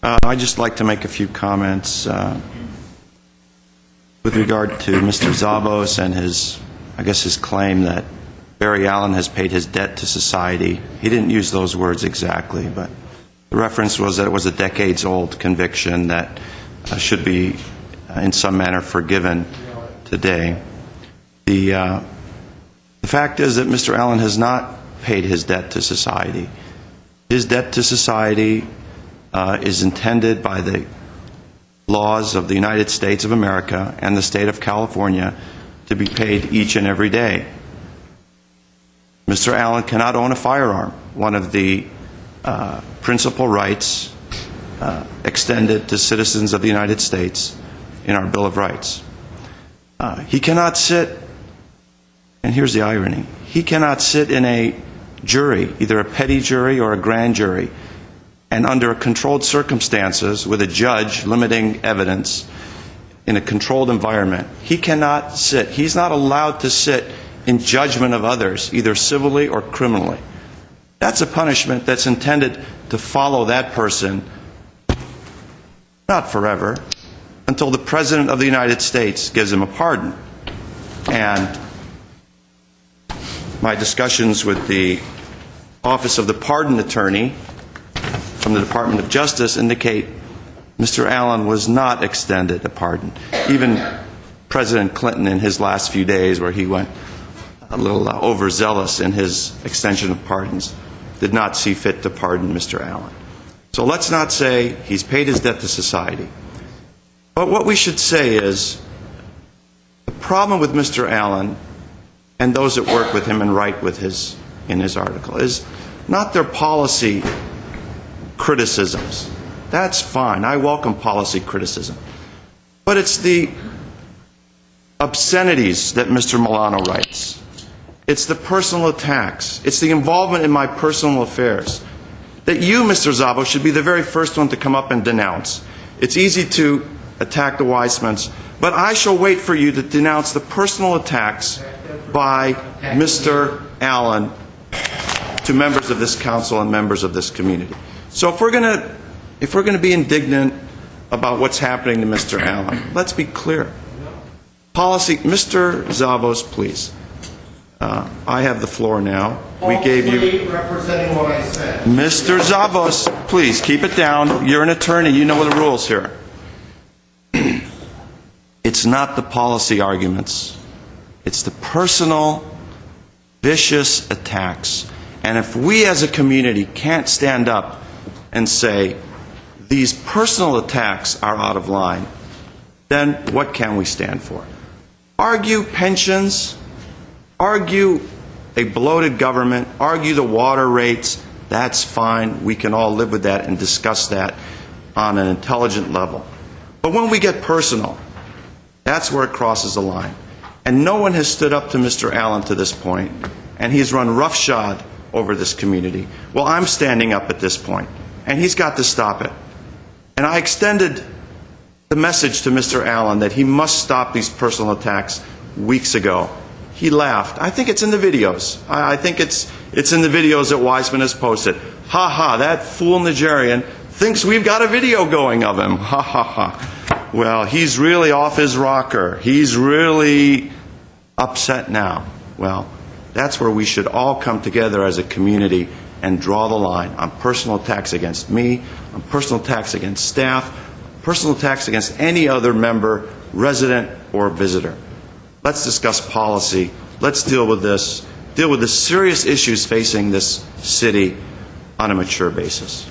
I'd just like to make a few comments with regard to Mr. Zavos and his claim that Barry Allen has paid his debt to society. He didn't use those words exactly, but the reference was that it was a decades-old conviction that should be in some manner forgiven today. The fact is that Mr. Allen has not paid his debt to society. His debt to society is intended by the laws of the United States of America and the state of California to be paid each and every day. Mr. Allen cannot own a firearm, one of the principal rights extended to citizens of the United States in our Bill of Rights. He cannot sit, and here's the irony, he cannot sit in a jury, either a petty jury or a grand jury, and under controlled circumstances with a judge limiting evidence in a controlled environment. He cannot sit. He's not allowed to sit in judgment of others, either civilly or criminally. That's a punishment that's intended to follow that person, not forever, until the President of the United States gives him a pardon. And my discussions with the Office of the Pardon Attorney from the Department of Justice indicate Mr. Allen was not extended a pardon. Even President Clinton in his last few days, where he went a little overzealous in his extension of pardons, did not see fit to pardon Mr. Allen. So let's not say he's paid his debt to society. But what we should say is the problem with Mr. Allen and those that work with him and write with in his article is not their policy criticisms. That's fine. I welcome policy criticism. But it's the obscenities that Mr. Milano writes. It's the personal attacks. It's the involvement in my personal affairs that you, Mr. Zavos, should be the very first one to come up and denounce. It's easy to attack the Weismans, but I shall wait for you to denounce the personal attacks by Mr. Allen to members of this council and members of this community. So if we're going to be indignant about what's happening to Mr. Allen, let's be clear. Policy, Mr. Zavos, please. I have the floor now. We gave you. Representing what I said. Mr. Zavos, please keep it down. You're an attorney. You know the rules here. It's not the policy arguments. It's the personal, vicious attacks. And if we as a community can't stand up and say these personal attacks are out of line, then what can we stand for? Argue pensions, argue a bloated government, argue the water rates, that's fine. We can all live with that and discuss that on an intelligent level. But when we get personal, that's where it crosses the line. And no one has stood up to Mr. Allen to this point, and he's run roughshod over this community. Well, I'm standing up at this point, and he's got to stop it. And I extended the message to Mr. Allen that he must stop these personal attacks weeks ago. He laughed. I think it's in the videos. I think it's in the videos that Weisman has posted. Ha ha, that fool Najarian thinks we've got a video going of him. Ha ha ha. Well, he's really off his rocker. He's really upset now. Well, that's where we should all come together as a community and draw the line on personal attacks against me, on personal attacks against staff, personal attacks against any other member, resident, or visitor. Let's discuss policy. Let's deal with the serious issues facing this city on a mature basis.